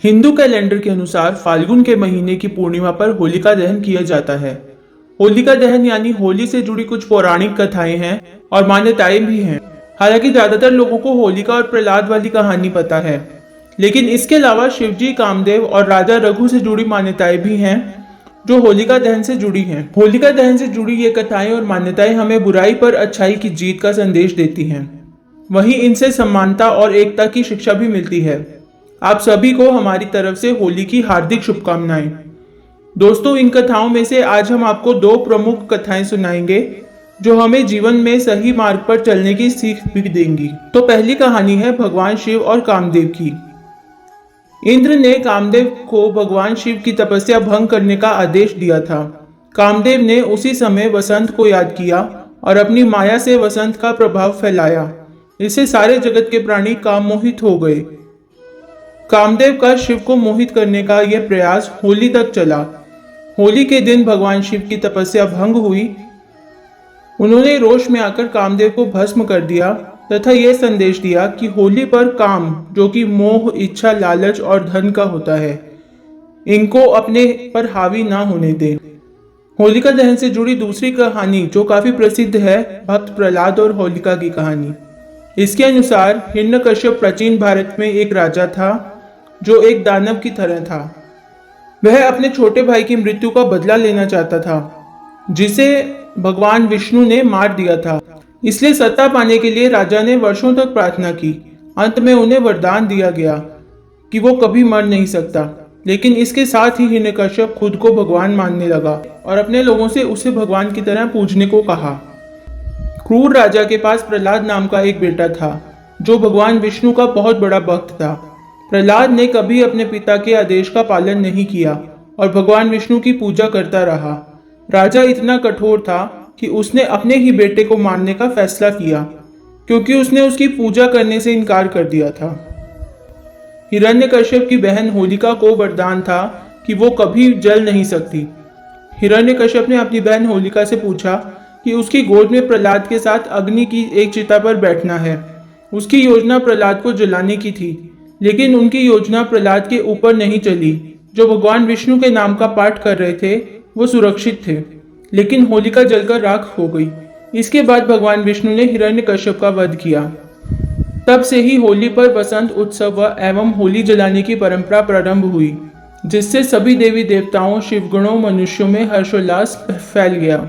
Hindu calendar के अनुसार फाल्गुन के महीने की पूर्णिमा पर होलिका दहन किया जाता है। होलिका दहन यानी होली से जुड़ी कुछ पौराणिक कथाएं हैं और मान्यताएं भी हैं। हालांकि ज्यादातर लोगों को होलिका और प्रहलाद वाली कहानी पता है, लेकिन इसके अलावा शिवजी, कामदेव और राजा रघु से जुड़ी मान्यताएं भी हैं जो होलिका दहन से जुड़ी हैं। होलिका दहन से जुड़ी ये कथाएं और मान्यताएं हमें बुराई पर अच्छाई की जीत का संदेश देती हैं। वहीं इनसे समानता और एकता की शिक्षा भी मिलती है। आप सभी को हमारी तरफ से होली की हार्दिक शुभकामनाएं। दोस्तों, इन कथाओं में से आज हम आपको दो प्रमुख कथाएं सुनाएंगे जो हमें जीवन में सही मार्ग पर चलने की सीख भी देंगी। तो पहली कहानी है भगवान शिव और कामदेव की। इंद्र ने कामदेव को भगवान शिव की तपस्या भंग करने का आदेश दिया था। कामदेव ने उसी समय वसंत को याद किया और अपनी माया से वसंत का प्रभाव फैलाया। इससे सारे जगत के प्राणी काम मोहित हो गए। कामदेव का शिव को मोहित करने का यह प्रयास होली तक चला। होली के दिन भगवान शिव की तपस्या भंग हुई। उन्होंने रोष में आकर कामदेव को भस्म कर दिया तथा यह संदेश दिया कि होली पर काम, जो कि मोह, इच्छा, लालच और धन का होता है, इनको अपने पर हावी ना होने दें। होलिका दहन से जुड़ी दूसरी कहानी जो काफी प्रसिद्ध है, भक्त प्रहलाद और होलिका की कहानी। इसके अनुसार हिरण्यकश्यप प्राचीन भारत में एक राजा था जो एक दानव की तरह था। वह अपने छोटे भाई की मृत्यु का बदला लेना चाहता था, जिसे भगवान विष्णु ने मार दिया था। इसलिए सत्ता पाने के लिए राजा ने वर्षों तक प्रार्थना की। अंत में उन्हें वरदान दिया गया कि वो कभी मर नहीं सकता। लेकिन इसके साथ ही हिरण्यकश्यप खुद को भगवान मानने लगा और अपने लोगों से उसे भगवान की तरह पूजने को कहा। क्रूर राजा के पास प्रहलाद नाम का एक बेटा था जो भगवान विष्णु का बहुत बड़ा भक्त था। प्रहलाद ने कभी अपने पिता के आदेश का पालन नहीं किया और भगवान विष्णु की पूजा करता रहा। राजा इतना कठोर था कि उसने अपने ही बेटे को मारने का फैसला किया, क्योंकि उसने उसकी पूजा करने से इनकार कर दिया था। हिरण्यकश्यप की बहन होलिका को वरदान था कि वो कभी जल नहीं सकती। हिरण्यकश्यप ने अपनी बहन होलिका से पूछा कि उसकी गोद में प्रहलाद के साथ अग्नि की एक चिता पर बैठना है। उसकी योजना प्रहलाद को जलाने की थी, लेकिन उनकी योजना प्रहलाद के ऊपर नहीं चली। जो भगवान विष्णु के नाम का पाठ कर रहे थे वो सुरक्षित थे, लेकिन होलिका जलकर राख हो गई। इसके बाद भगवान विष्णु ने हिरण्यकश्यप का वध किया। तब से ही होली पर वसंत उत्सव एवं होली जलाने की परंपरा प्रारंभ हुई, जिससे सभी देवी देवताओं, शिवगणों, मनुष्यों में हर्षोल्लास फैल गया।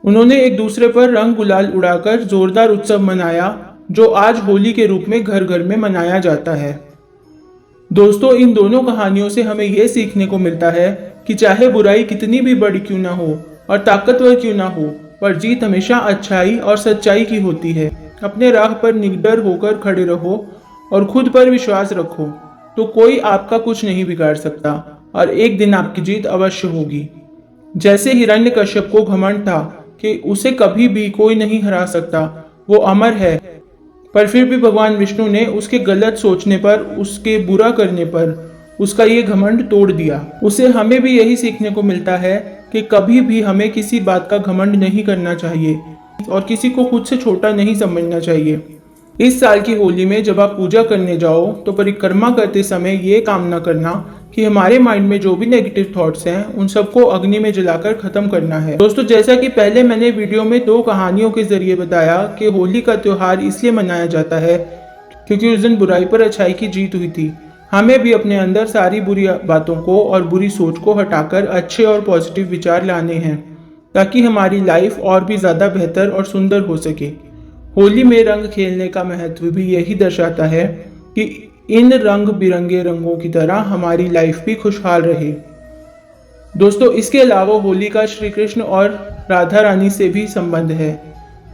उन्होंने एक दूसरे पर रंग गुलाल उड़ाकर जोरदार उत्सव मनाया, जो आज होली के रूप में घर घर में मनाया जाता है। दोस्तों, इन दोनों कहानियों से हमें यह सीखने को मिलता है कि चाहे बुराई कितनी भी बड़ी क्यों ना हो और ताकतवर क्यों ना हो, पर जीत हमेशा अच्छाई और सच्चाई की होती है। अपने राह पर निडर होकर खड़े रहो और खुद पर विश्वास रखो, तो कोई आपका कुछ नहीं बिगाड़ सकता और एक दिन आपकी जीत अवश्य होगी। जैसे हिरण्यकश्यप को घमंड था कि उसे कभी भी कोई नहीं हरा सकता, वो अमर है, पर फिर भी भगवान विष्णु ने उसके गलत सोचने पर, उसके बुरा करने पर उसका ये घमंड तोड़ दिया। उसे हमें भी यही सीखने को मिलता है कि कभी भी हमें किसी बात का घमंड नहीं करना चाहिए और किसी को खुद से छोटा नहीं समझना चाहिए। इस साल की होली में जब आप पूजा करने जाओ तो परिक्रमा करते समय ये कामना करना कि हमारे माइंड में जो भी नेगेटिव थॉट्स हैं उन सबको अग्नि में जलाकर खत्म करना है। दोस्तों, जैसा कि पहले मैंने वीडियो में दो कहानियों के जरिए बताया कि होली का त्योहार इसलिए मनाया जाता है क्योंकि उस दिन बुराई पर अच्छाई की जीत हुई थी। हमें भी अपने अंदर सारी बुरी बातों को और बुरी सोच को हटाकर अच्छे और पॉजिटिव विचार लाने हैं, ताकि हमारी लाइफ और भी ज़्यादा बेहतर और सुंदर हो सके। होली में रंग खेलने का महत्व भी यही दर्शाता है कि इन रंग बिरंगे रंगों की तरह हमारी लाइफ भी खुशहाल रहे। दोस्तों, इसके अलावा होली का श्री कृष्ण और राधा रानी से भी संबंध है,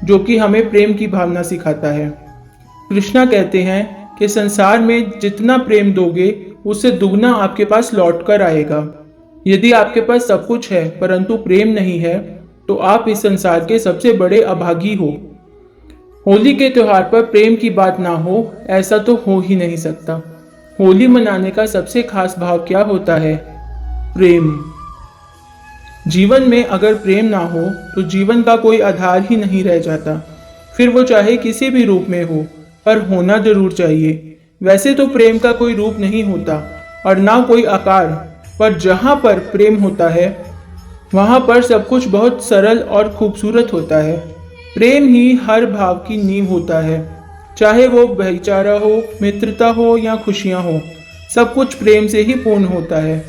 जो कि हमें प्रेम की भावना सिखाता है। कृष्णा कहते हैं कि संसार में जितना प्रेम दोगे उससे दुगना आपके पास लौट कर आएगा। यदि आपके पास सब कुछ है परंतु प्रेम नहीं है तो आप इस संसार के सबसे बड़े अभागी हो। होली के त्योहार पर प्रेम की बात ना हो, ऐसा तो हो ही नहीं सकता। होली मनाने का सबसे खास भाव क्या होता है? प्रेम। जीवन में अगर प्रेम ना हो तो जीवन का कोई आधार ही नहीं रह जाता। फिर वो चाहे किसी भी रूप में हो, पर होना जरूर चाहिए। वैसे तो प्रेम का कोई रूप नहीं होता, और ना कोई आकार, पर जहाँ पर प्रेम होता है वहाँ पर सब कुछ बहुत सरल और खूबसूरत होता है। प्रेम ही हर भाव की नींव होता है, चाहे वो भाईचारा हो, मित्रता हो या खुशियाँ हो, सब कुछ प्रेम से ही पूर्ण होता है।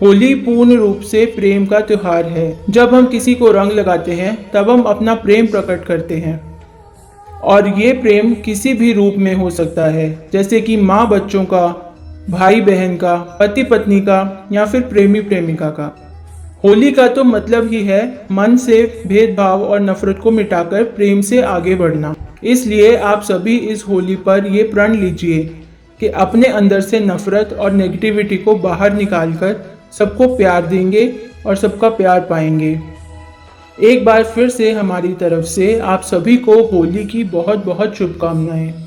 होली पूर्ण रूप से प्रेम का त्योहार है। जब हम किसी को रंग लगाते हैं तब हम अपना प्रेम प्रकट करते हैं, और ये प्रेम किसी भी रूप में हो सकता है, जैसे कि माँ बच्चों का, भाई बहन का, पति पत्नी का या फिर प्रेमी प्रेमिका का। होली का तो मतलब ही है मन से भेदभाव और नफरत को मिटाकर प्रेम से आगे बढ़ना। इसलिए आप सभी इस होली पर ये प्रण लीजिए कि अपने अंदर से नफरत और नेगेटिविटी को बाहर निकालकर सबको प्यार देंगे और सबका प्यार पाएंगे। एक बार फिर से हमारी तरफ से आप सभी को होली की बहुत बहुत शुभकामनाएं।